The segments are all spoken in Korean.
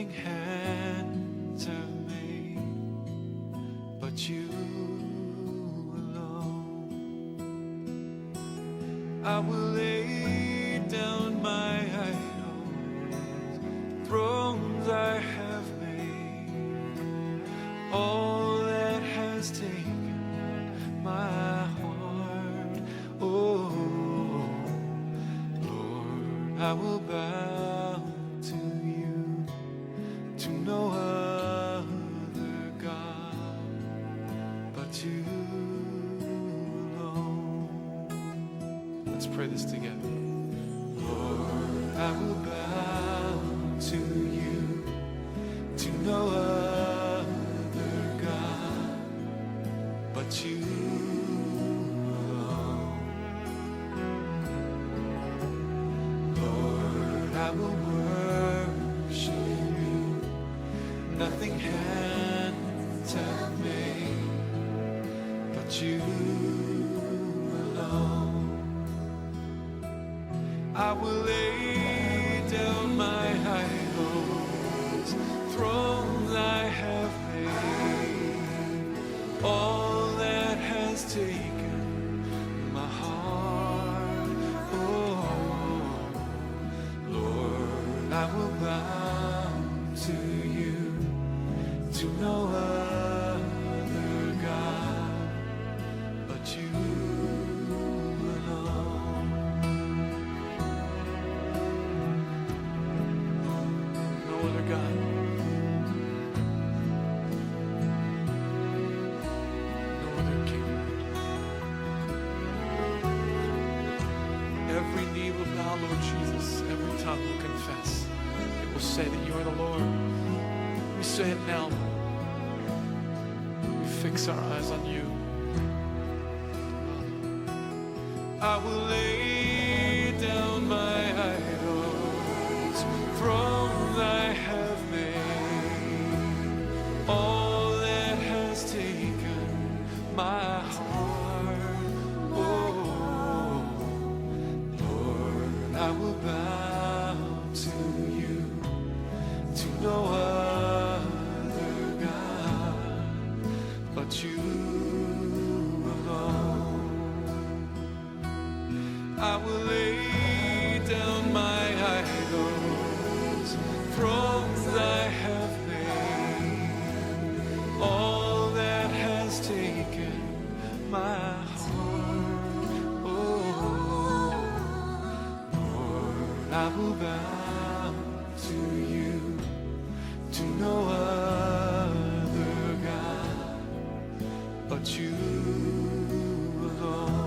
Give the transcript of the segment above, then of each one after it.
nothing hands have made but you alone. I will lay down my idols, thrones I have made, all that has taken my heart. Oh Lord, I will bow to you, to no other God but you alone. Let's pray this together. Lord, I will bow to you, to no other God but you alone. Lord, I will worship you, nothing hands have made but you alone. I will lay down my idols, thrones I have made, all that has taken my heart. Oh Lord, I will bow to you, to no other God but you alone. No other God. No other King. Every knee will bow, Lord Jesus. Every tongue will confess. It will say that you are the Lord. We say it now, Lord. We fix our eyes on you. I will lay down my idols, thrones I have made, all that has taken my heart. Oh Lord, I will bow to you, to no other God but you alone. I will lay down my idols, thrones I have made, all that has taken my heart. Oh Lord, I will bow to you, to no other God but you alone.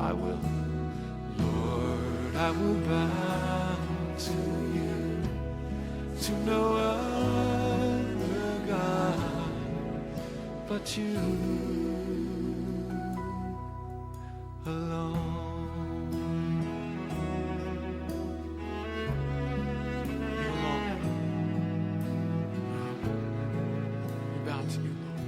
I will, Lord, I will bow to you, to no other God but you alone. You alone. We bow to you, Lord.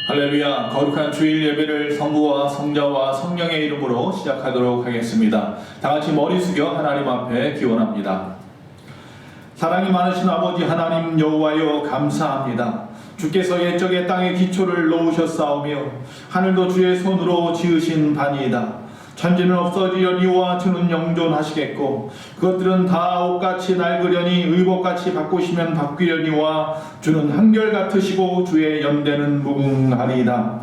할렐루야. 거룩한 주일 예배를 성부와 성자와 성령의 이름으로 시작하도록 하겠습니다. 다 같이 머리 숙여 하나님 앞에 기원합니다. 사랑이 많으신 아버지 하나님 여호와여, 감사합니다. 주께서 옛적에 땅에 기초를 놓으셨사오며 하늘도 주의 손으로 지으신 바니이다. 천지는 없어지려니와 주는 영존하시겠고 그것들은 다 옷같이 낡으려니 의복같이 바꾸시면 바뀌려니와 주는 한결같으시고 주의 연대는 무궁하리이다.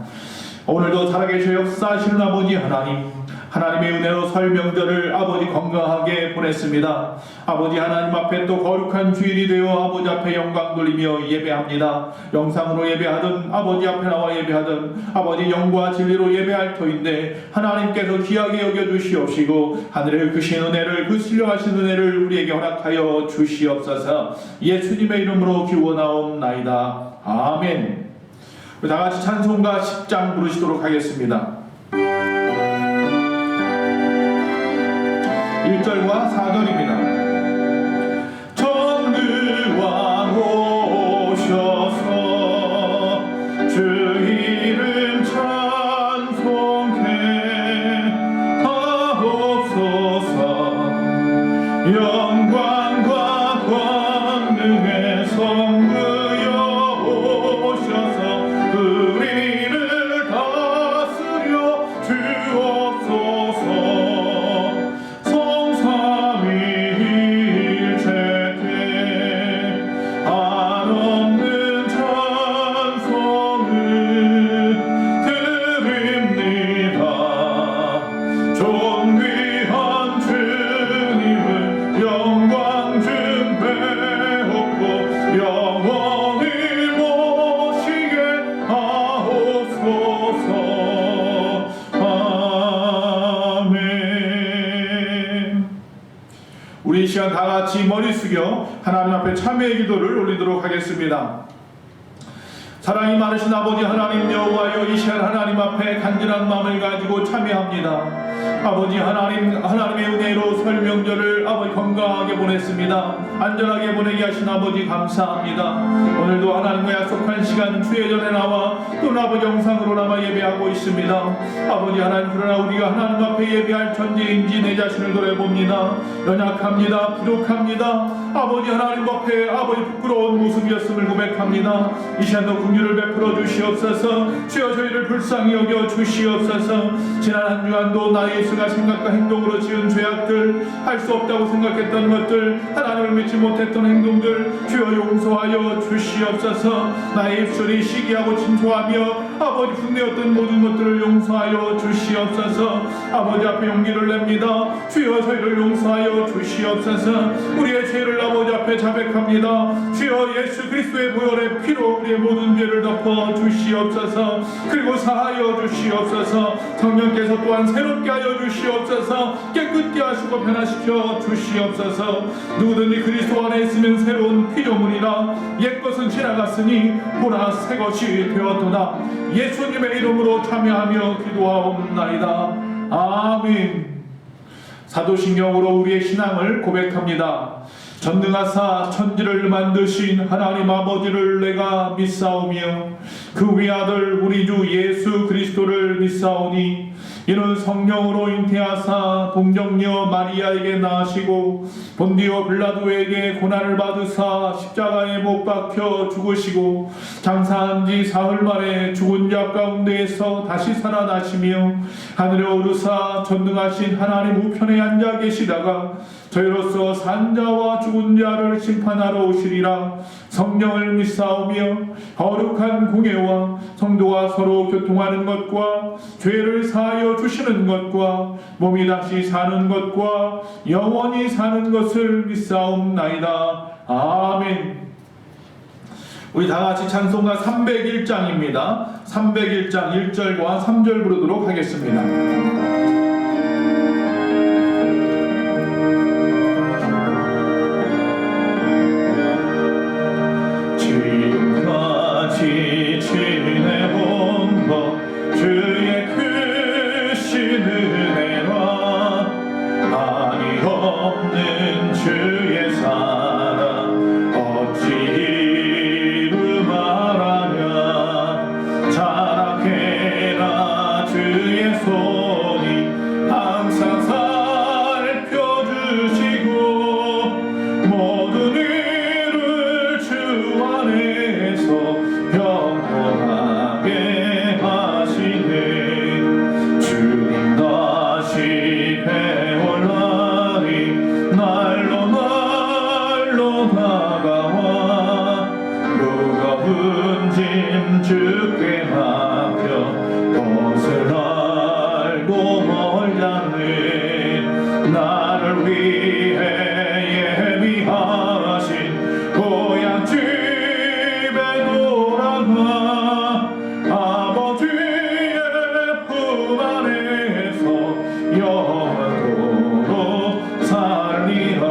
오늘도 살아계셔 역사하시는 아버지 하나님, 하나님의 은혜로 설 명절을 아버지 건강하게 보냈습니다. 아버지 하나님 앞에 또 거룩한 주일이 되어 아버지 앞에 영광 돌리며 예배합니다. 영상으로 예배하든 아버지 앞에 나와 예배하든 아버지 영과 진리로 예배할 터인데 하나님께서 귀하게 여겨주시옵시고 하늘의 크신 은혜를, 그 신령하신 은혜를 우리에게 허락하여 주시옵소서. 예수님의 이름으로 기원하옵나이다. 아멘. 우리 다같이 찬송가 10장 부르시도록 하겠습니다. 1절과 4절입니다. 정글왕 오셔서 주 이름 찬송해 같이 머리 숙여 하나님 앞에 참회의 기도를 올리도록 하겠습니다. 사랑이 많으신 아버지 하나님 여호와여, 이 시간 하나님 앞에 간절한 마음을 가지고 참여합니다. 아버지 하나님의 은혜로 설 명절을 아버지 건강하게 보냈습니다. 안전하게 보내게 하신 아버지 감사합니다. 오늘도 하나님과 약속한 시간 주의 전에 나와 또 아버지 영상으로 남아 예배하고 있습니다. 아버지 하나님, 그러나 우리가 하나님 앞에 예배할 존재인지 내 자신을 돌아봅니다. 연약합니다. 부족합니다. 아버지 하나님 앞에 아버지 부끄러운 모습이었음을 고백합니다. 이 시간도 긍휼을 베풀어 주시옵소서. 주여 저희를 불쌍히 여겨 주시옵소서. 지난 한 주간도 나의 예수가 생각과 행동으로 지은 죄악들, 할 수 없다고 생각했던 것들, 하나님을 믿지 못했던 행동들 주여 용서하여 주시옵소서. 나의 입술이 시기하고 침소하며 아버지 분내었던 모든 것들을 용서하여 주시옵소서. 아버지 앞에 용기를 냅니다. 주여 저희를 용서하여 주시옵소서. 우리의 죄를 아버지 앞에 자백합니다. 주여 예수 그리스도의 보혈의 피로 우리의 모든 죄를 덮어 주시옵소서. 그리고 사하여 주시옵소서. 성령께서 또한 새롭게 하여 주시옵소서. 깨끗게 하시고 변화시켜 주시옵소서. 누구든지 그리스도 안에 있으면 새로운 피조물이라. 옛것은 지나갔으니 보라 새 것이 되었도다. 예수님의 이름으로 참여하며 기도하옵나이다. 아멘. 사도신경으로 우리의 신앙을 고백합니다. 전능하사 천지를 만드신 하나님 아버지를 내가 믿사오며 그 외아들 우리 주 예수 그리스도를 믿사오니 이는 성령으로 잉태하사 동정녀 마리아에게 낳으시고 본디오 빌라도에게 고난을 받으사 십자가에 못 박혀 죽으시고 장사한 지 사흘 만에 죽은 자 가운데에서 다시 살아나시며 하늘에 오르사 전능하신 하나님 우편에 앉아 계시다가 저희로서 산 자와 죽은 자를 심판하러 오시리라. 성령을 믿사오며 거룩한 공예와 성도가 서로 교통하는 것과 죄를 사하여 주시는 것과 몸이 다시 사는 것과 영원히 사는 것을 믿사옵나이다. 아멘. 우리 다같이 찬송가 301장입니다. 301장 1절과 3절 부르도록 하겠습니다. 지내본 것 주의 크신 은혜와 한이 없는 주의 사랑 어찌 이루 말하랴. 자라게나 주의 손이 항상 살펴주시고 모든 일을 주 안에서 영원하게 하시네. 주님 다시 배울 날이 날로 다가와 무거운 짐 주께 맡겨 벗을 알고 멀지 않는 나를 위해 예비하신 고향 집에 돌아가 아버지의 품 안에서 영원토록 살리라.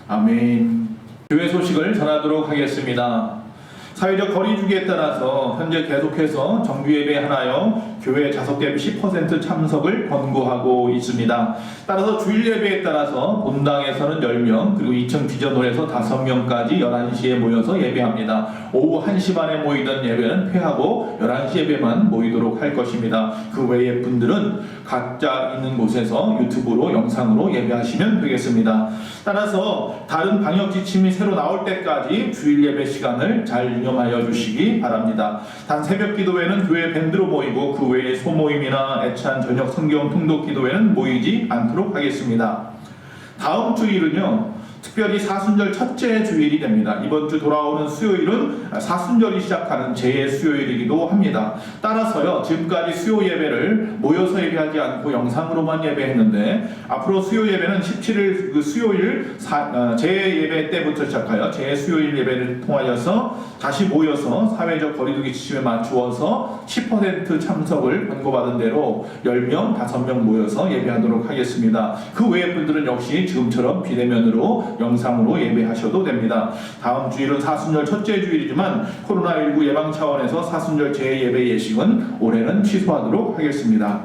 아멘. 교회 소식을 전하도록 하겠습니다. 사회적 거리두기에 따라서 현재 계속해서 정규예배 하나요 교회 좌석 대비 10% 참석을 권고하고 있습니다. 따라서 주일예배에 따라서 본당에서는 10명, 그리고 2층 비전홀에서 5명까지 11시에 모여서 예배합니다. 오후 1시 반에 모이던 예배는 폐하고 11시 예배만 모이도록 할 것입니다. 그 외의 분들은 각자 있는 곳에서 유튜브로 영상으로 예배하시면 되겠습니다. 따라서 다른 방역 지침이 새로 나올 때까지 주일 예배 시간을 잘 유념하여 주시기 바랍니다. 단 새벽 기도회는 교회 밴드로 모이고 그 외에 소모임이나 애찬 저녁 성경 통독 기도회는 모이지 않도록 하겠습니다. 다음 주일은요 특별히 사순절 첫째 주일이 됩니다. 이번 주 돌아오는 수요일은 사순절이 시작하는 제 수요일이기도 합니다. 따라서요, 지금까지 수요 예배를 모여서 예배하지 않고 영상으로만 예배했는데, 앞으로 수요 예배는 17일 그 수요일 제 예배 때부터 시작하여 제 수요일 예배를 통하여서 다시 모여서 사회적 거리두기 지침에 맞추어서 10% 참석을 권고받은 대로 10명, 5명 모여서 예배하도록 하겠습니다. 그 외의 분들은 역시 지금처럼 비대면으로 영상으로 예배하셔도 됩니다. 다음 주일은 사순절 첫째 주일이지만 코로나19 예방 차원에서 사순절 재예배 예식은 올해는 취소하도록 하겠습니다.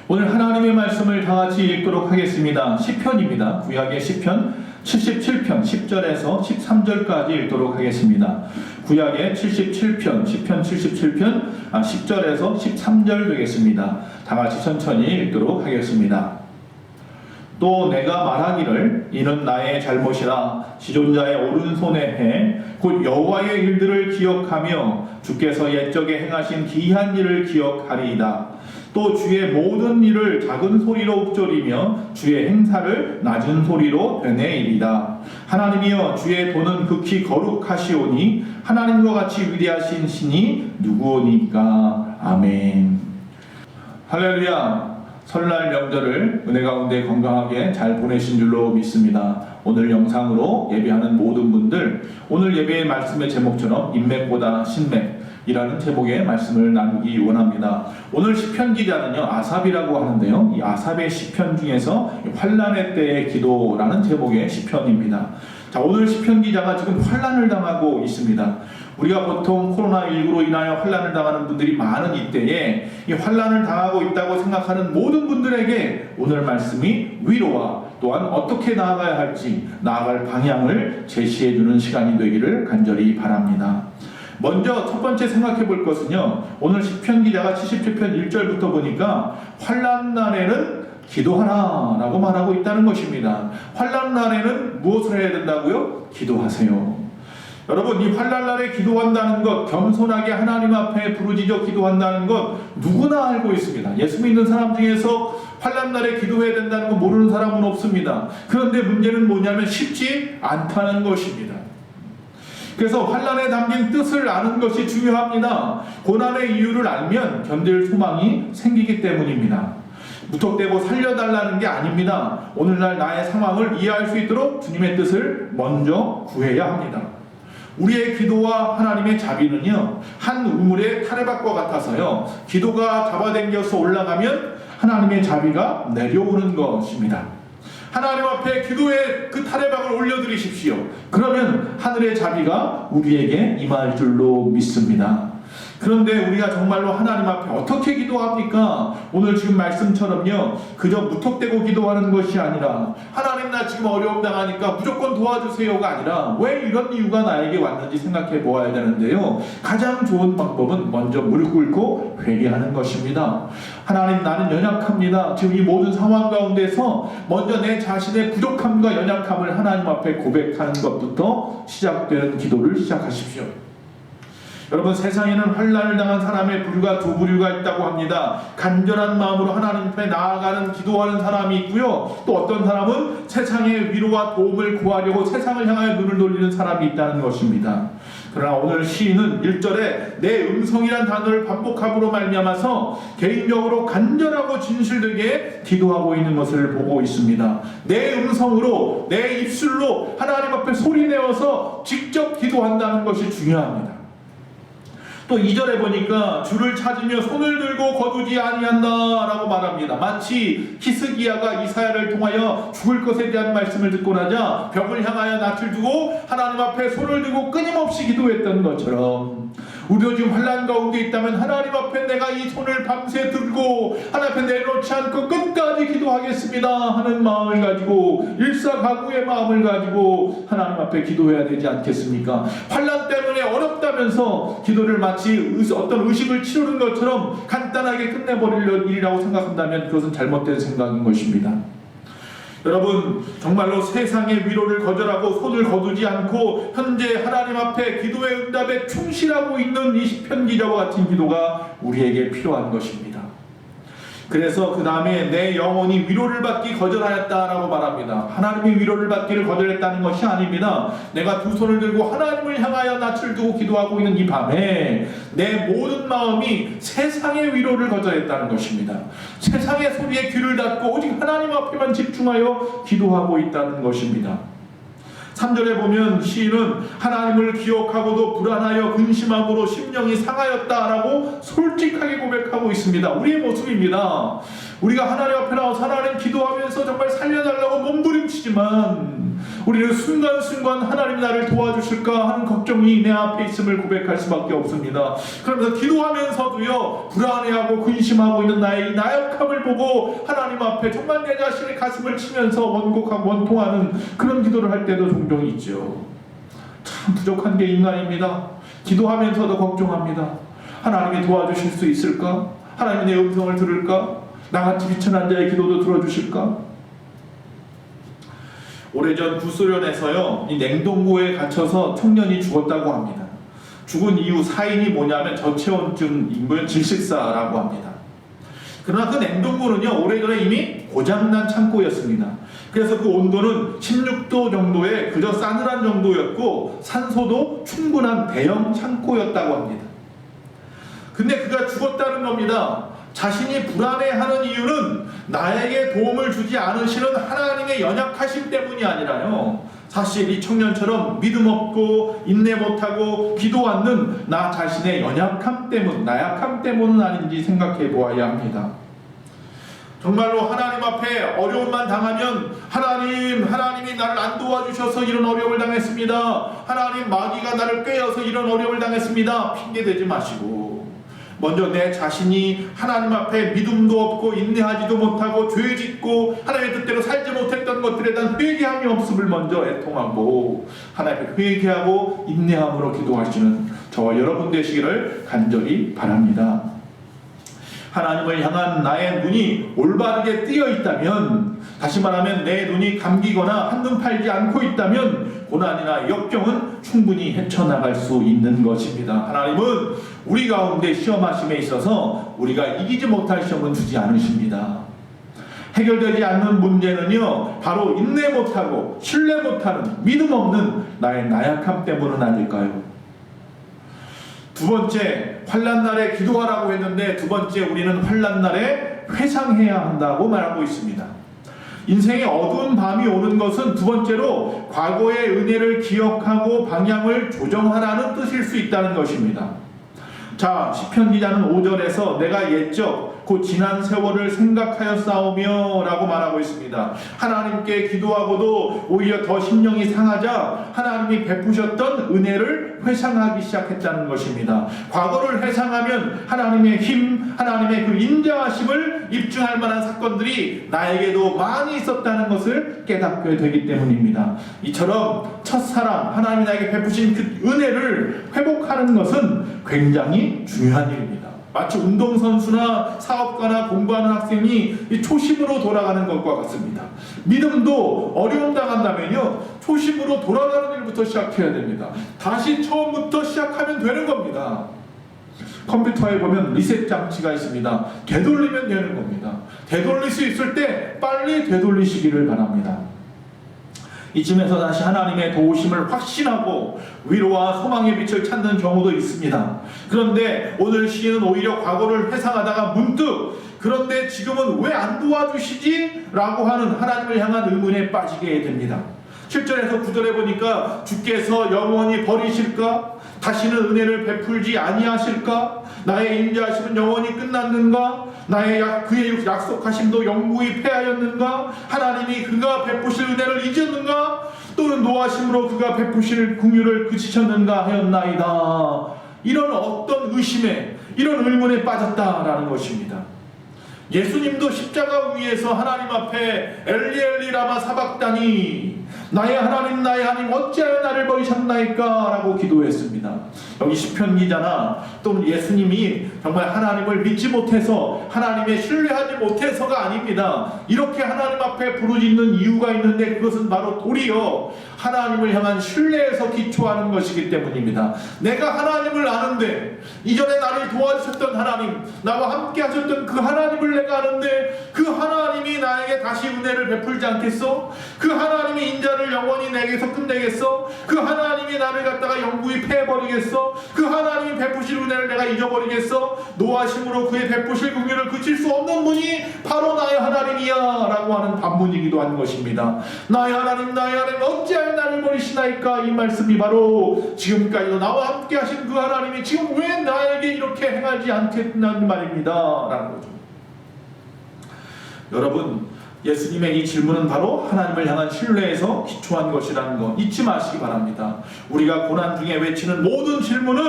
오늘 하나님의 말씀을 다 같이 읽도록 하겠습니다. 시편입니다. 구약의 시편 77편 10절에서 13절까지 읽도록 하겠습니다. 구약의 77편, 시편 77편 10절에서 13절 되겠습니다. 다 같이 천천히 읽도록 하겠습니다. 또 내가 말하기를 이는 나의 잘못이라 지존자의 오른손에 해 곧 여호와의 일들을 기억하며 주께서 옛적에 행하신 기이한 일을 기억하리이다. 또 주의 모든 일을 작은 소리로 읊조리며 주의 행사를 낮은 소리로 되뇌이리다. 하나님이여 주의 도는 극히 거룩하시오니 하나님과 같이 위대하신 신이 누구오니까. 아멘. 할렐루야. 설날 명절을 은혜 가운데 건강하게 잘 보내신 줄로 믿습니다. 오늘 영상으로 예배하는 모든 분들, 오늘 예배의 말씀의 제목처럼 인맥보다 신맥이라는 제목의 말씀을 나누기 원합니다. 오늘 시편 기자는요, 아삽이라고 하는데요, 이 아삽의 시편 중에서 환난의 때의 기도라는 제목의 시편입니다. 자, 오늘 시편 기자가 지금 환난을 당하고 있습니다. 우리가 보통 코로나19로 인하여 환난을 당하는 분들이 많은 이때에 이 환난을 당하고 있다고 생각하는 모든 분들에게 오늘 말씀이 위로와 또한 어떻게 나아가야 할지 나아갈 방향을 제시해주는 시간이 되기를 간절히 바랍니다. 먼저 첫 번째 생각해 볼 것은요, 오늘 시편 기자가 77편 1절부터 보니까 환난 날에는 기도하라 라고 말하고 있다는 것입니다. 환난 날에는 무엇을 해야 된다고요? 기도하세요. 여러분, 이 환난날에 기도한다는 것, 겸손하게 하나님 앞에 부르짖어 기도한다는 것 누구나 알고 있습니다. 예수 믿는 사람 중에서 환난날에 기도해야 된다는 거 모르는 사람은 없습니다. 그런데 문제는 뭐냐면 쉽지 않다는 것입니다. 그래서 환난에 담긴 뜻을 아는 것이 중요합니다. 고난의 이유를 알면 견딜 소망이 생기기 때문입니다. 무턱대고 살려달라는 게 아닙니다. 오늘날 나의 상황을 이해할 수 있도록 주님의 뜻을 먼저 구해야 합니다. 우리의 기도와 하나님의 자비는요, 한 우물의 타래밭과 같아서요, 기도가 잡아당겨서 올라가면 하나님의 자비가 내려오는 것입니다. 하나님 앞에 기도의 그 타래박을 올려드리십시오. 그러면 하늘의 자비가 우리에게 임할 줄로 믿습니다. 그런데 우리가 정말로 하나님 앞에 어떻게 기도합니까? 오늘 지금 말씀처럼요, 그저 무턱대고 기도하는 것이 아니라 하나님 나 지금 어려움 당하니까 무조건 도와주세요가 아니라 왜 이런 이유가 나에게 왔는지 생각해 보아야 되는데요, 가장 좋은 방법은 먼저 무릎 꿇고 회개하는 것입니다. 하나님, 나는 연약합니다. 지금 이 모든 상황 가운데서 먼저 내 자신의 부족함과 연약함을 하나님 앞에 고백하는 것부터 시작되는 기도를 시작하십시오. 여러분, 세상에는 환난을 당한 사람의 부류가 두 부류가 있다고 합니다. 간절한 마음으로 하나님 앞에 나아가는 기도하는 사람이 있고요, 또 어떤 사람은 세상의 위로와 도움을 구하려고 세상을 향하여 눈을 돌리는 사람이 있다는 것입니다. 그러나 오늘 시인은 1절에 내 음성이란 단어를 반복함으로 말미암아서 개인적으로 간절하고 진실되게 기도하고 있는 것을 보고 있습니다. 내 음성으로, 내 입술로 하나님 앞에 소리내어서 직접 기도한다는 것이 중요합니다. 또 2절에 보니까 주를 찾으며 손을 들고 거두지 아니한다 라고 말합니다. 마치 히스기야가 이사야를 통하여 죽을 것에 대한 말씀을 듣고 나자 벽을 향하여 낯을 두고 하나님 앞에 손을 들고 끊임없이 기도했던 것처럼, 우리도 지금 환난 가운데 있다면 하나님 앞에 내가 이 손을 밤새 들고 하나님 앞에 내놓지 않고 끝까지 기도하겠습니다 하는 마음을 가지고, 일사각오의 마음을 가지고 하나님 앞에 기도해야 되지 않겠습니까? 환난 때문에 어렵다면서 기도를 마치 어떤 의식을 치르는 것처럼 간단하게 끝내버릴 일이라고 생각한다면 그것은 잘못된 생각인 것입니다. 여러분, 정말로 세상의 위로를 거절하고 손을 거두지 않고 현재 하나님 앞에 기도의 응답에 충실하고 있는 이 시편 기자와 같은 기도가 우리에게 필요한 것입니다. 그래서 그 다음에 내 영혼이 위로를 받기 거절하였다라고 말합니다. 하나님이 위로를 받기를 거절했다는 것이 아닙니다. 내가 두 손을 들고 하나님을 향하여 낯을 두고 기도하고 있는 이 밤에 내 모든 마음이 세상의 위로를 거절했다는 것입니다. 세상의 소리에 귀를 닫고 오직 하나님 앞에만 집중하여 기도하고 있다는 것입니다. 3절에 보면 시인은 하나님을 기억하고도 불안하여 근심함으로 심령이 상하였다라고 솔직하게 고백하고 있습니다. 우리의 모습입니다. 우리가 하나님 앞에 나와서 하나님 기도하면서 정말 살려달라고 몸부림치지만 우리는 순간순간 하나님 나를 도와주실까 하는 걱정이 내 앞에 있음을 고백할 수밖에 없습니다. 그러면서 기도하면서도요, 불안해하고 근심하고 있는 나의 이 나약함을 보고 하나님 앞에 정말 내 자신의 가슴을 치면서 원곡하고 원통하는 그런 기도를 할 때도 종종 있죠. 참 부족한 게 인간입니다. 기도하면서도 걱정합니다. 하나님이 도와주실 수 있을까? 하나님이 내 음성을 들을까? 나같이 비천한 자의 기도도 들어주실까? 오래전 구소련에서요, 이 냉동고에 갇혀서 청년이 죽었다고 합니다. 죽은 이유 사인이 뭐냐면 저체온증 인근 질식사라고 합니다. 그러나 그 냉동고는요, 오래전에 이미 고장난 창고였습니다. 그래서 그 온도는 16도 정도의 그저 싸늘한 정도였고 산소도 충분한 대형 창고였다고 합니다. 근데 그가 죽었다는 겁니다. 자신이 불안해하는 이유는 나에게 도움을 주지 않으시는 하나님의 연약하심 때문이 아니라요, 사실 이 청년처럼 믿음 없고 인내 못하고 기도 않는 나 자신의 연약함 때문, 나약함 때문은 아닌지 생각해 보아야 합니다. 정말로 하나님 앞에 어려움만 당하면 하나님이 나를 안 도와주셔서 이런 어려움을 당했습니다. 하나님 마귀가 나를 꿰어서 이런 어려움을 당했습니다. 핑계대지 마시고 먼저 내 자신이 하나님 앞에 믿음도 없고 인내하지도 못하고 죄 짓고 하나님의 뜻대로 살지 못했던 것들에 대한 회개함이 없음을 먼저 애통하고 하나님 앞에 회개하고 인내함으로 기도하시는 저와 여러분 되시기를 간절히 바랍니다. 하나님을 향한 나의 눈이 올바르게 뜨여 있다면, 다시 말하면 내 눈이 감기거나 한눈 팔지 않고 있다면 고난이나 역경은 충분히 헤쳐나갈 수 있는 것입니다. 하나님은 우리 가운데 시험하심에 있어서 우리가 이기지 못할 시험은 주지 않으십니다. 해결되지 않는 문제는요, 바로 인내 못하고 신뢰 못하는 믿음 없는 나의 나약함 때문은 아닐까요? 두 번째, 환난날에 기도하라고 했는데 두 번째, 우리는 환난날에 회상해야 한다고 말하고 있습니다. 인생의 어두운 밤이 오는 것은 두 번째로 과거의 은혜를 기억하고 방향을 조정하라는 뜻일 수 있다는 것입니다. 자, 시편 기자는 5절에서 내가 옛적 곧 지난 세월을 생각하여 싸우며 라고 말하고 있습니다. 하나님께 기도하고도 오히려 더 심령이 상하자 하나님이 베푸셨던 은혜를 회상하기 시작했다는 것입니다. 과거를 회상하면 하나님의 힘, 하나님의 그 인자하심을 입증할 만한 사건들이 나에게도 많이 있었다는 것을 깨닫게 되기 때문입니다. 이처럼 첫사랑, 하나님이 나에게 베푸신 그 은혜를 회복하는 것은 굉장히 중요한 일입니다. 마치 운동선수나 사업가나 공부하는 학생이 초심으로 돌아가는 것과 같습니다. 믿음도 어려움 당한다면요, 초심으로 돌아가는 일부터 시작해야 됩니다. 다시 처음부터 시작하면 되는 겁니다. 컴퓨터에 보면 리셋 장치가 있습니다. 되돌리면 되는 겁니다. 되돌릴 수 있을 때 빨리 되돌리시기를 바랍니다. 이쯤에서 다시 하나님의 도우심을 확신하고 위로와 소망의 빛을 찾는 경우도 있습니다. 그런데 오늘 시인은 오히려 과거를 회상하다가 문득 그런데 지금은 왜 안 도와주시지? 라고 하는 하나님을 향한 의문에 빠지게 됩니다. 7절에서 9절에 보니까 주께서 영원히 버리실까? 다시는 은혜를 베풀지 아니하실까? 나의 인자하심은 영원히 끝났는가? 그의 약속하심도 영구히 패하였는가? 하나님이 그가 베푸실 은혜를 잊었는가? 또는 노하심으로 그가 베푸실 긍휼을 그치셨는가 하였나이다. 이런 어떤 의심에, 이런 의문에 빠졌다라는 것입니다. 예수님도 십자가 위에서 하나님 앞에 엘리 엘리 라마 사박다니, 나의 하나님 나의 하나님 어찌하여 나를 버리셨나이까? 라고 기도했습니다. 여기 시편 기자나 또는 예수님이 정말 하나님을 믿지 못해서, 하나님의 신뢰하지 못해서가 아닙니다. 이렇게 하나님 앞에 부르짖는 이유가 있는데 그것은 바로 도리어 하나님을 향한 신뢰에서 기초하는 것이기 때문입니다. 내가 하나님을 아는데, 이전에 나를 도와주셨던 하나님, 나와 함께 하셨던 그 하나님을 내가 아는데, 그 하나님이 나에게 다시 은혜를 베풀지 않겠어? 그 하나님이 인자를 영원히 내게서 끝내겠어? 그 하나님이 나를 갖다가 영구히 패해버리겠어? 그 하나님이 베푸실 은혜를 내가 잊어버리겠어? 노하심으로 그의 베푸실 긍휼을 그칠 수 없는 분이 바로 나의 하나님이야 라고 하는 반문이기도 한 것입니다. 나의 하나님, 나의 하나님, 어찌하여 나를 버리시나이까? 이 말씀이 바로 지금까지도 나와 함께 하신 그 하나님이 지금 왜 나에게 이렇게 행하지 않겠다는 말입니다 라는 거죠. 여러분, 예수님의 이 질문은 바로 하나님을 향한 신뢰에서 기초한 것이라는 거 잊지 마시기 바랍니다. 우리가 고난 중에 외치는 모든 질문은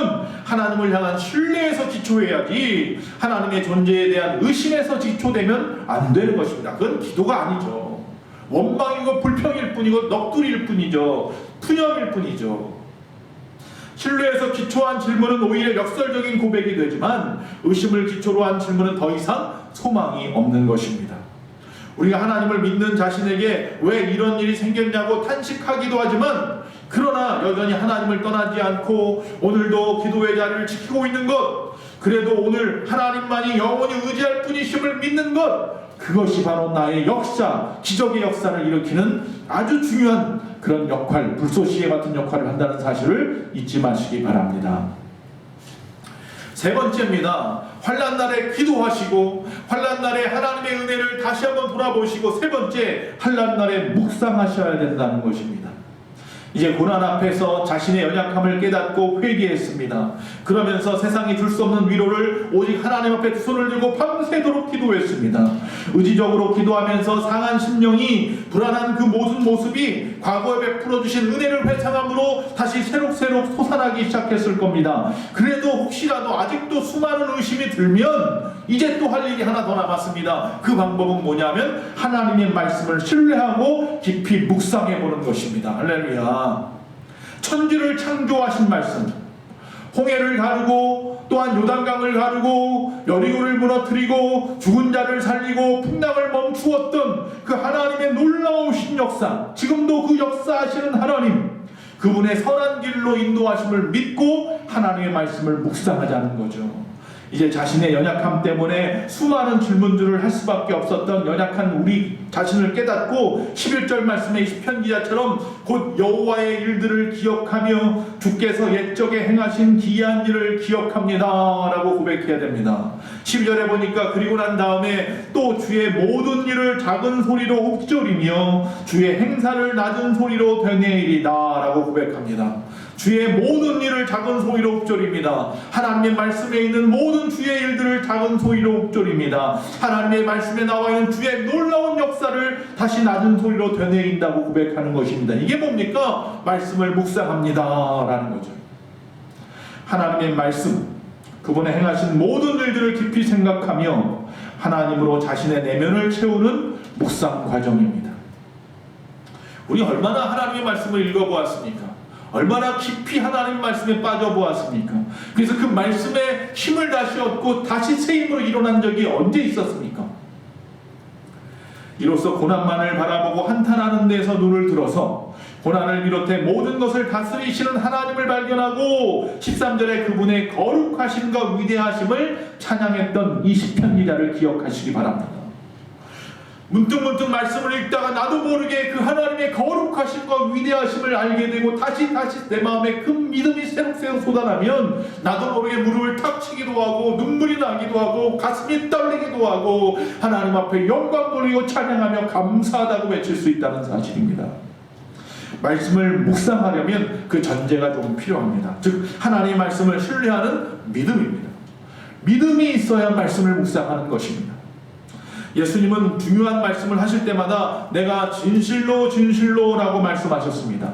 하나님을 향한 신뢰에서 기초해야지, 하나님의 존재에 대한 의심에서 기초되면 안 되는 것입니다. 그건 기도가 아니죠. 원망이고 불평일 뿐이고 넋두리일 뿐이죠. 푸념일 뿐이죠. 신뢰에서 기초한 질문은 오히려 역설적인 고백이 되지만, 의심을 기초로 한 질문은 더 이상 소망이 없는 것입니다. 우리가 하나님을 믿는 자신에게 왜 이런 일이 생겼냐고 탄식하기도 하지만, 그러나 여전히 하나님을 떠나지 않고 오늘도 기도의 자리를 지키고 있는 것, 그래도 오늘 하나님만이 영원히 의지할 분이심을 믿는 것, 그것이 바로 나의 역사, 기적의 역사를 일으키는 아주 중요한 그런 역할, 불쏘시개 같은 역할을 한다는 사실을 잊지 마시기 바랍니다. 세 번째입니다. 환난날에 기도하시고, 환난날에 하나님의 은혜를 다시 한번 돌아보시고, 세 번째, 환난날에 묵상하셔야 된다는 것입니다. 이제 고난 앞에서 자신의 연약함을 깨닫고 회개했습니다. 그러면서 세상이 줄 수 없는 위로를 오직 하나님 앞에 두 손을 들고 밤새도록 기도했습니다. 의지적으로 기도하면서 상한 심령이, 불안한 그 모든 모습이 과거에 베풀어 주신 은혜를 회상함으로 다시 새록새록 솟아나기 시작했을 겁니다. 그래도 혹시라도 아직도 수많은 의심이 들면 이제 또 할 일이 하나 더 남았습니다. 그 방법은 뭐냐면 하나님의 말씀을 신뢰하고 깊이 묵상해 보는 것입니다. 할렐루야. 천지를 창조하신 말씀, 홍해를 가르고 또한 요단강을 가르고 여리고를 무너뜨리고 죽은 자를 살리고 풍랑을 멈추었던 그 하나님의 놀라우신 역사, 지금도 그 역사하시는 하나님, 그분의 선한 길로 인도하심을 믿고 하나님의 말씀을 묵상하자는 거죠. 이제 자신의 연약함 때문에 수많은 질문들을 할 수밖에 없었던 연약한 우리 자신을 깨닫고 11절 말씀의 시편 기자처럼 곧 여호와의 일들을 기억하며 주께서 옛적에 행하신 기이한 일을 기억합니다 라고 고백해야 됩니다. 12절에 보니까 그리고 난 다음에 또 주의 모든 일을 작은 소리로 읊조리며 주의 행사를 낮은 소리로 되뇌이리다 라고 고백합니다. 주의 모든 일을 작은 소리로 읊조립니다. 하나님의 말씀에 있는 모든 주의 일들을 작은 소리로 읊조립니다. 하나님의 말씀에 나와 있는 주의 놀라운 역사를 다시 낮은 소리로 되뇌인다고 고백하는 것입니다. 이게 뭡니까? 말씀을 묵상합니다 라는 거죠. 하나님의 말씀, 그분의 행하신 모든 일들을 깊이 생각하며 하나님으로 자신의 내면을 채우는 묵상 과정입니다. 우리 얼마나 하나님의 말씀을 읽어보았습니까? 얼마나 깊이 하나님 말씀에 빠져보았습니까? 그래서 그 말씀에 힘을 다시 얻고 다시 새 힘으로 일어난 적이 언제 있었습니까? 이로써 고난만을 바라보고 한탄하는 데서 눈을 들어서 고난을 비롯해 모든 것을 다스리시는 하나님을 발견하고 13절에 그분의 거룩하심과 위대하심을 찬양했던 이 시편 기자를 기억하시기 바랍니다. 문득문득 말씀을 읽다가 나도 모르게 그 하나님의 거룩하심과 위대하심을 알게 되고 다시 내 마음에 그 믿음이 새록새록 쏟아나면 나도 모르게 무릎을 탁 치기도 하고 눈물이 나기도 하고 가슴이 떨리기도 하고 하나님 앞에 영광 돌리고 찬양하며 감사하다고 외칠 수 있다는 사실입니다. 말씀을 묵상하려면 그 전제가 좀 필요합니다. 즉 하나님의 말씀을 신뢰하는 믿음입니다. 믿음이 있어야 말씀을 묵상하는 것입니다. 예수님은 중요한 말씀을 하실 때마다 내가 진실로 라고 말씀하셨습니다.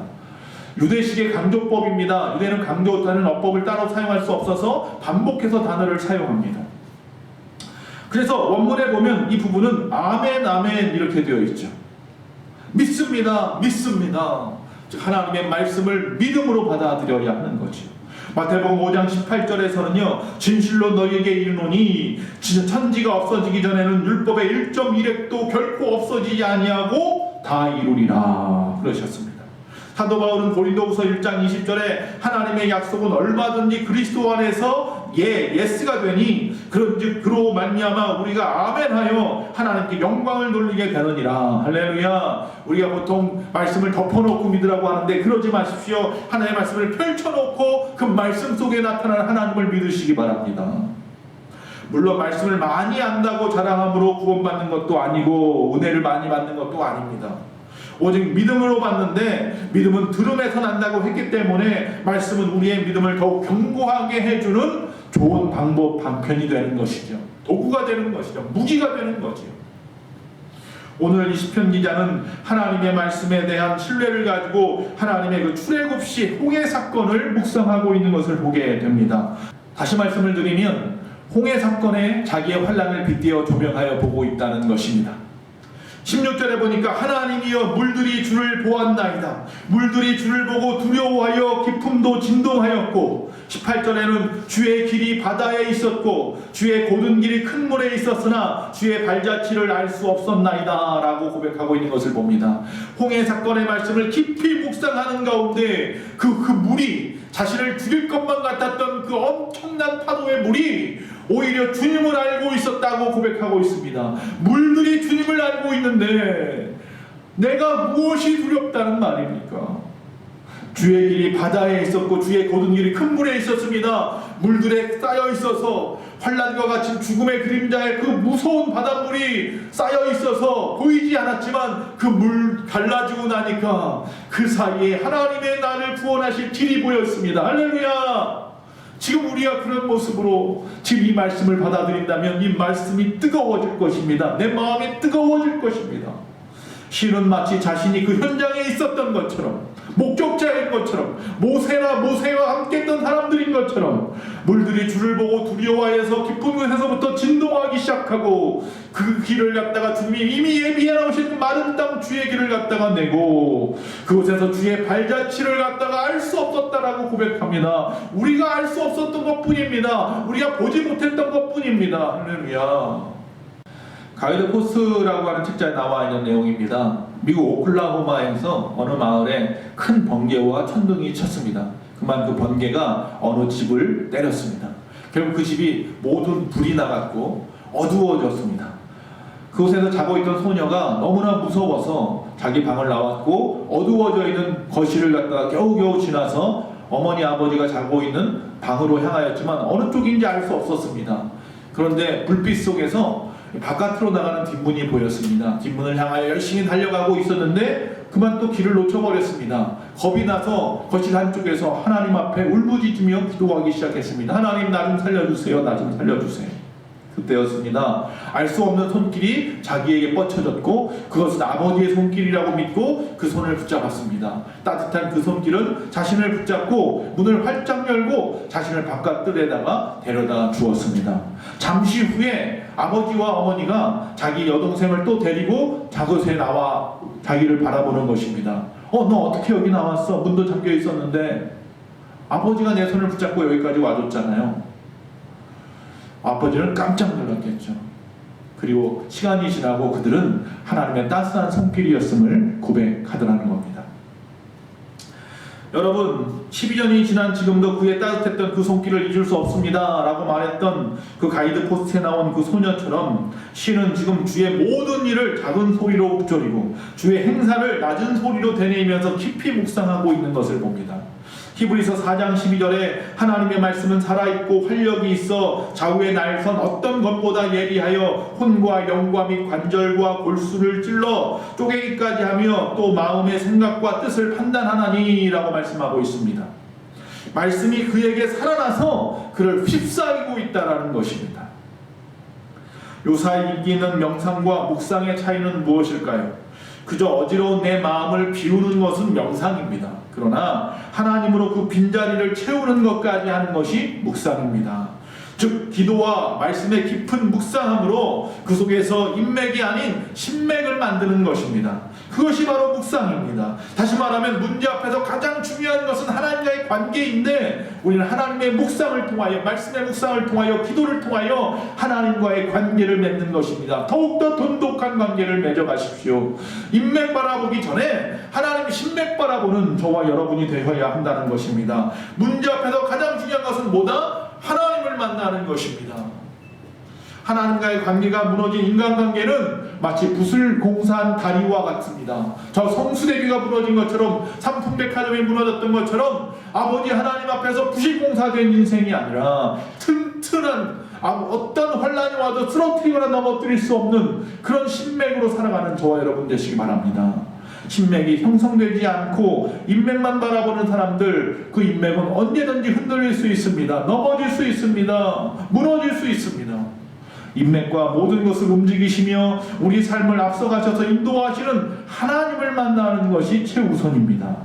유대식의 강조법입니다. 유대는 강조하는 어법을 따로 사용할 수 없어서 반복해서 단어를 사용합니다. 그래서 원문에 보면 이 부분은 아멘 아멘 이렇게 되어 있죠. 믿습니다. 즉 하나님의 말씀을 믿음으로 받아들여야 하는 거죠. 마태복음 5장 18절에서는요, 진실로 너희에게 이르노니 천지가 없어지기 전에는 율법의 1.1획도 결코 없어지지 아니하고 다 이루리라 그러셨습니다. 사도 바울은 고린도후서 1장 20절에 하나님의 약속은 얼마든지 그리스도 안에서 예스가 되니 그런즉 그로 말미암아 우리가 아멘하여 하나님께 영광을 돌리게 되느니라. 할렐루야. 우리가 보통 말씀을 덮어놓고 믿으라고 하는데 그러지 마십시오. 하나님의 말씀을 펼쳐놓고 그 말씀 속에 나타나는 하나님을 믿으시기 바랍니다. 물론 말씀을 많이 안다고 자랑함으로 구원받는 것도 아니고 은혜를 많이 받는 것도 아닙니다. 오직 믿음으로 받는데 믿음은 들음에서 난다고 했기 때문에 말씀은 우리의 믿음을 더욱 견고하게 해주는 좋은 방법, 방편이 되는 것이죠. 도구가 되는 것이죠. 무기가 되는 거죠. 오늘 이 시편 기자는 하나님의 말씀에 대한 신뢰를 가지고 하나님의 그 출애굽시 홍해 사건을 묵상하고 있는 것을 보게 됩니다. 다시 말씀을 드리면 홍해 사건에 자기의 환난을 빗대어 조명하여 보고 있다는 것입니다. 16절에 보니까 하나님이여 물들이 주를 보았나이다. 물들이 주를 보고 두려워하여 기품도 진동하였고 18절에는 주의 길이 바다에 있었고 주의 고든 길이 큰 물에 있었으나 주의 발자취를 알 수 없었나이다 라고 고백하고 있는 것을 봅니다. 홍해 사건의 말씀을 깊이 묵상하는 가운데 그 물이 자신을 죽일 것만 같았던 그 엄청난 파도의 물이 오히려 주님을 알고 있었다고 고백하고 있습니다. 물들이 주님을 알고 있는데 내가 무엇이 두렵다는 말입니까? 주의 길이 바다에 있었고 주의 고든 길이 큰 물에 있었습니다. 물들에 쌓여 있어서 환난과 같은 죽음의 그림자에 그 무서운 바닷물이 쌓여 있어서 보이지 않았지만 그 물 갈라지고 나니까 그 사이에 하나님의 나를 구원하실 길이 보였습니다. 할렐루야. 지금 우리가 그런 모습으로 지금 이 말씀을 받아들인다면 이 말씀이 뜨거워질 것입니다. 내 마음이 뜨거워질 것입니다. 신은 마치 자신이 그 현장에 있었던 것처럼 목격자인 것처럼 모세와 함께 했던 사람들인 것처럼 물들이 주를 보고 두려워해서 깊은 곳에서부터 진동하기 시작하고 그 길을 갖다가 주님이 이미 예비해 놓으신 마른 땅 주의 길을 갖다가 내고 그곳에서 주의 발자취를 갖다가 알 수 없었다라고 고백합니다. 우리가 알 수 없었던 것뿐입니다. 우리가 보지 못했던 것뿐입니다. 할렐루야. 가이드 포스트라고 하는 책자에 나와 있는 내용입니다. 미국 오클라호마에서 어느 마을에 큰 번개와 천둥이 쳤습니다. 그만 그 번개가 어느 집을 때렸습니다. 결국 그 집이 모든 불이 나갔고 어두워졌습니다. 그곳에서 자고 있던 소녀가 너무나 무서워서 자기 방을 나왔고 어두워져 있는 거실을 갖다가 겨우겨우 지나서 어머니 아버지가 자고 있는 방으로 향하였지만 어느 쪽인지 알 수 없었습니다. 그런데 불빛 속에서 바깥으로 나가는 뒷문이 보였습니다. 뒷문을 향하여 열심히 달려가고 있었는데 그만 또 길을 놓쳐버렸습니다. 겁이 나서 거실 한쪽에서 하나님 앞에 울부짖으며 기도하기 시작했습니다. 하나님 나 좀 살려주세요. 나 좀 살려주세요. 그때였습니다. 알 수 없는 손길이 자기에게 뻗쳐졌고 그것은 아버지의 손길이라고 믿고 그 손을 붙잡았습니다. 따뜻한 그 손길은 자신을 붙잡고 문을 활짝 열고 자신을 바깥뜰에다가 데려다 주었습니다. 잠시 후에 아버지와 어머니가 자기 여동생을 또 데리고 저곳에 나와 자기를 바라보는 것입니다. 너 어떻게 여기 나왔어? 문도 잠겨 있었는데. 아버지가 내 손을 붙잡고 여기까지 와줬잖아요. 아버지는 깜짝 놀랐겠죠. 그리고 시간이 지나고 그들은 하나님의 따스한 손길이었음을 고백하더라는 겁니다. 여러분 12년이 지난 지금도 그의 따뜻했던 그 손길을 잊을 수 없습니다 라고 말했던 그 가이드 포스트에 나온 그 소녀처럼 시는 지금 주의 모든 일을 작은 소리로 읊조리고 주의 행사를 낮은 소리로 되뇌이면서 깊이 묵상하고 있는 것을 봅니다. 히브리서 4장 12절에 하나님의 말씀은 살아있고 활력이 있어 좌우의 날선 어떤 것보다 예리하여 혼과 영과 및 관절과 골수를 찔러 쪼개기까지 하며 또 마음의 생각과 뜻을 판단하나니 라고 말씀하고 있습니다. 말씀이 그에게 살아나서 그를 휩싸이고 있다는 것입니다. 요사이 이기는 명상과 묵상의 차이는 무엇일까요? 그저 어지러운 내 마음을 비우는 것은 명상입니다. 그러나 하나님으로 그 빈자리를 채우는 것까지 하는 것이 묵상입니다. 즉 기도와 말씀의 깊은 묵상함으로 그 속에서 인맥이 아닌 신맥을 만드는 것입니다. 그것이 바로 묵상입니다. 다시 말하면 문제 앞에서 가장 중요한 것은 하나님과의 관계인데 우리는 하나님의 묵상을 통하여, 말씀의 묵상을 통하여, 기도를 통하여 하나님과의 관계를 맺는 것입니다. 더욱더 돈독한 관계를 맺어가십시오. 인맥 바라보기 전에 하나님의 신맥 바라보는 저와 여러분이 되어야 한다는 것입니다. 문제 앞에서 가장 중요한 것은 뭐다? 하나님을 만나는 것입니다. 하나님과의 관계가 무너진 인간관계는 마치 붓을 공사한 다리와 같습니다. 저 성수대교가 무너진 것처럼, 삼풍백화점이 무너졌던 것처럼 아버지 하나님 앞에서 붓이 공사된 인생이 아니라 튼튼한, 어떤 환란이 와도 쓰러뜨리거나 넘어뜨릴 수 없는 그런 신맥으로 살아가는 저와 여러분 되시기 바랍니다. 신맥이 형성되지 않고 인맥만 바라보는 사람들, 그 인맥은 언제든지 흔들릴 수 있습니다. 넘어질 수 있습니다. 무너질 수 있습니다. 인맥과 모든 것을 움직이시며 우리 삶을 앞서가셔서 인도하시는 하나님을 만나는 것이 최우선입니다.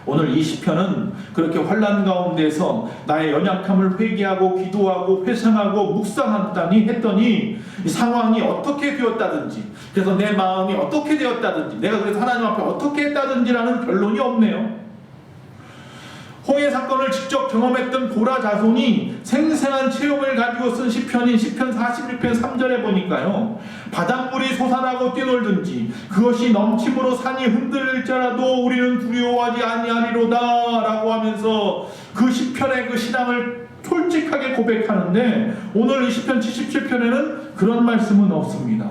오늘 이 시편은 그렇게 환난 가운데서 나의 연약함을 회개하고 기도하고 회상하고 묵상한다니 했더니 이 상황이 어떻게 되었다든지, 그래서 내 마음이 어떻게 되었다든지, 내가 그래서 하나님 앞에 어떻게 했다든지라는 결론이 없네요. 홍해 사건을 직접 경험했던 고라 자손이 생생한 체험을 가지고 쓴 시편인 시편 46편 3절에 보니까요, 바닷물이 솟아나고 뛰놀든지 그것이 넘침으로 산이 흔들릴지라도 우리는 두려워하지 아니하리로다 라고 하면서 그 시편의 그 신앙을 솔직하게 고백하는데, 오늘 이 시편 77편에는 그런 말씀은 없습니다.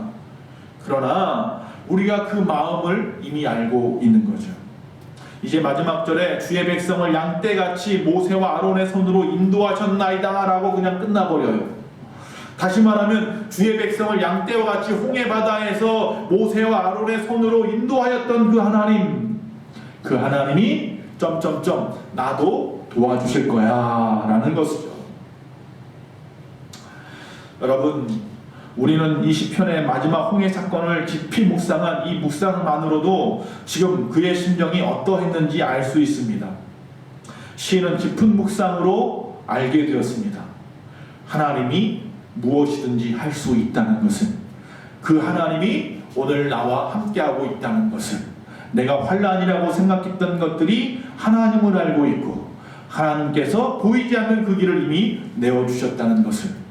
그러나 우리가 그 마음을 이미 알고 있는 거죠. 이제 마지막 절에 주의 백성을 양떼같이 모세와 아론의 손으로 인도하셨나이다 라고 그냥 끝나버려요. 다시 말하면 주의 백성을 양떼와 같이 홍해 바다에서 모세와 아론의 손으로 인도하였던 그 하나님, 그 하나님이 나도 도와주실 거야 라는 것이죠. 여러분, 우리는 이 시편의 마지막 홍해 사건을 깊이 묵상한 이 묵상만으로도 지금 그의 심정이 어떠했는지 알 수 있습니다. 시인은 깊은 묵상으로 알게 되었습니다. 하나님이 무엇이든지 할 수 있다는 것은, 그 하나님이 오늘 나와 함께하고 있다는 것을, 내가 환난이라고 생각했던 것들이 하나님을 알고 있고 하나님께서 보이지 않는 그 길을 이미 내어주셨다는 것을,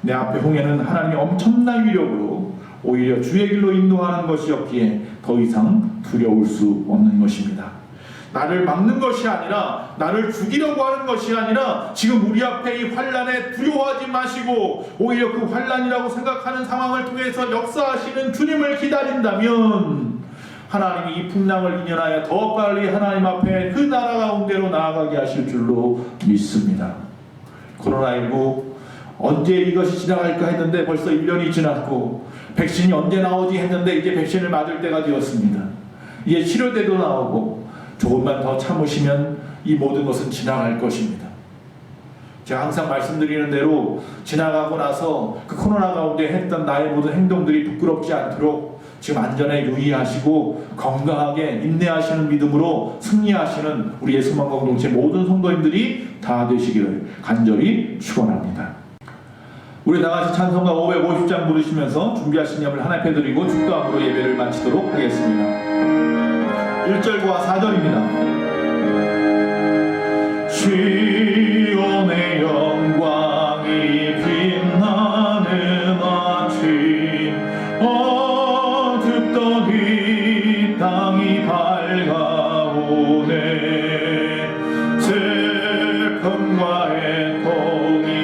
내 앞에 홍해는 하나님의 엄청난 위력으로 오히려 주의 길로 인도하는 것이었기에 더 이상 두려울 수 없는 것입니다. 나를 막는 것이 아니라, 나를 죽이려고 하는 것이 아니라, 지금 우리 앞에 이 환난에 두려워하지 마시고 오히려 그 환난이라고 생각하는 상황을 통해서 역사하시는 주님을 기다린다면 하나님이 이 풍랑을 이겨나야 더 빨리 하나님 앞에 그 나라 가운데로 나아가게 하실 줄로 믿습니다. 코로나19 언제 이것이 지나갈까 했는데 벌써 1년이 지났고, 백신이 언제 나오지 했는데 이제 백신을 맞을 때가 되었습니다. 이제 치료제도 나오고, 조금만 더 참으시면 이 모든 것은 지나갈 것입니다. 제가 항상 말씀드리는 대로 지나가고 나서 그 코로나 가운데 했던 나의 모든 행동들이 부끄럽지 않도록 지금 안전에 유의하시고 건강하게 인내하시는 믿음으로 승리하시는 우리 예수만 공동체 모든 성도님들이 다 되시기를 간절히 축원합니다. 우리 다같이 찬송가 550장 부르시면서 준비하신 예물 하나 앞에 드리고 축도함으로 예배를 마치도록 하겠습니다. 1절과 4절입니다. 시온의 영광이 빛나는 아침, 어둡던 이 땅이 밝아오네. 슬픔과 애통이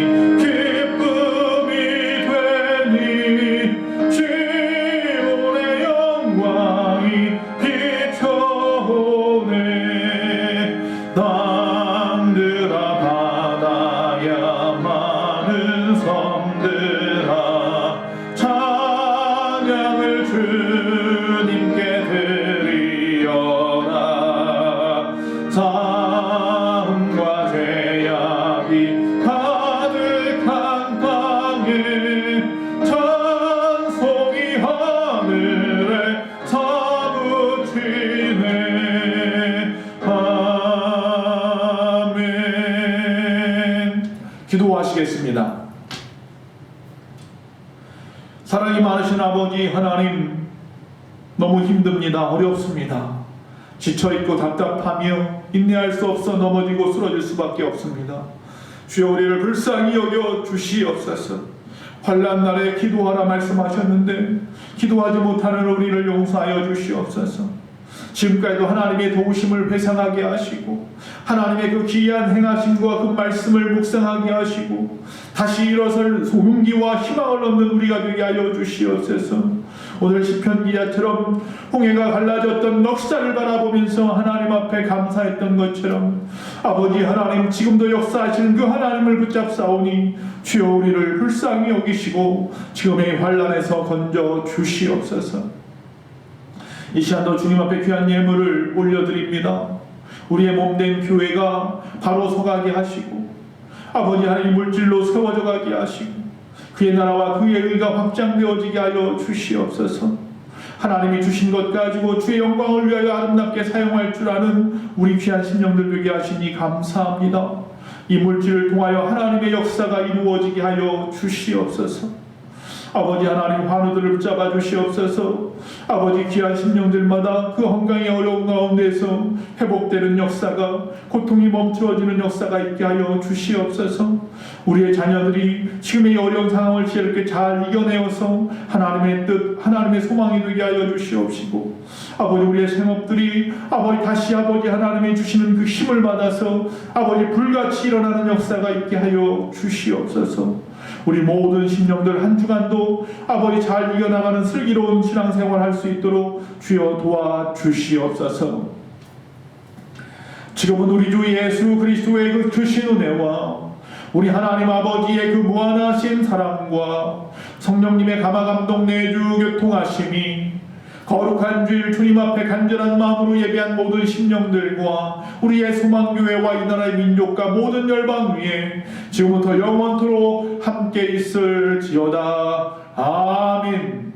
기도하시겠습니다. 사랑이 많으신 아버지 하나님, 너무 힘듭니다. 어렵습니다. 지쳐있고 답답하며 인내할 수 없어 넘어지고 쓰러질 수밖에 없습니다. 주여 우리를 불쌍히 여겨 주시옵소서. 환난 날에 기도하라 말씀하셨는데 기도하지 못하는 우리를 용서하여 주시옵소서. 지금까지도 하나님의 도우심을 회상하게 하시고 하나님의 그 기이한 행하심과 그 말씀을 묵상하게 하시고 다시 일어설 용기와 희망을 얻는 우리가 되게 하여 주시옵소서. 오늘 시편 기자처럼 홍해가 갈라졌던 넉사를 바라보면서 하나님 앞에 감사했던 것처럼 아버지 하나님 지금도 역사하시는 그 하나님을 붙잡사오니 주여 우리를 불쌍히 여기시고 지금의 환난에서 건져 주시옵소서. 이 시간도 주님 앞에 귀한 예물을 올려드립니다. 우리의 몸된 교회가 바로 서가게 하시고 아버지 하나님 물질로 세워져 가게 하시고 그의 나라와 그의 의가 확장되어지게 하여 주시옵소서. 하나님이 주신 것 가지고 주의 영광을 위하여 아름답게 사용할 줄 아는 우리 귀한 심령들 되게 하시니 감사합니다. 이 물질을 통하여 하나님의 역사가 이루어지게 하여 주시옵소서. 아버지 하나님 환우들을 붙잡아 주시옵소서. 아버지 귀한 심령들마다 그 건강의 어려운 가운데서 회복되는 역사가 고통이 멈추어지는 역사가 있게 하여 주시옵소서. 우리의 자녀들이 지금의 어려운 상황을 이렇게 잘 이겨내어서 하나님의 뜻 하나님의 소망이 되게 하여 주시옵시고 아버지 우리의 생업들이 아버지 다시 아버지 하나님이 주시는 그 힘을 받아서 아버지 불같이 일어나는 역사가 있게 하여 주시옵소서. 우리 모든 심령들 한 주간도 아버지 잘 이겨나가는 슬기로운 신앙생활 할 수 있도록 주여 도와주시옵소서. 지금은 우리 주 예수 그리스도의 그 크신 은혜와 우리 하나님 아버지의 그 무한하신 사랑과 성령님의 감화감동 내주 교통하심이 거룩한 주일 주님 앞에 간절한 마음으로 예배한 모든 심령들과 우리의 소망교회와 이 나라의 민족과 모든 열방 위에 지금부터 영원토록 함께 있을지어다. 아멘.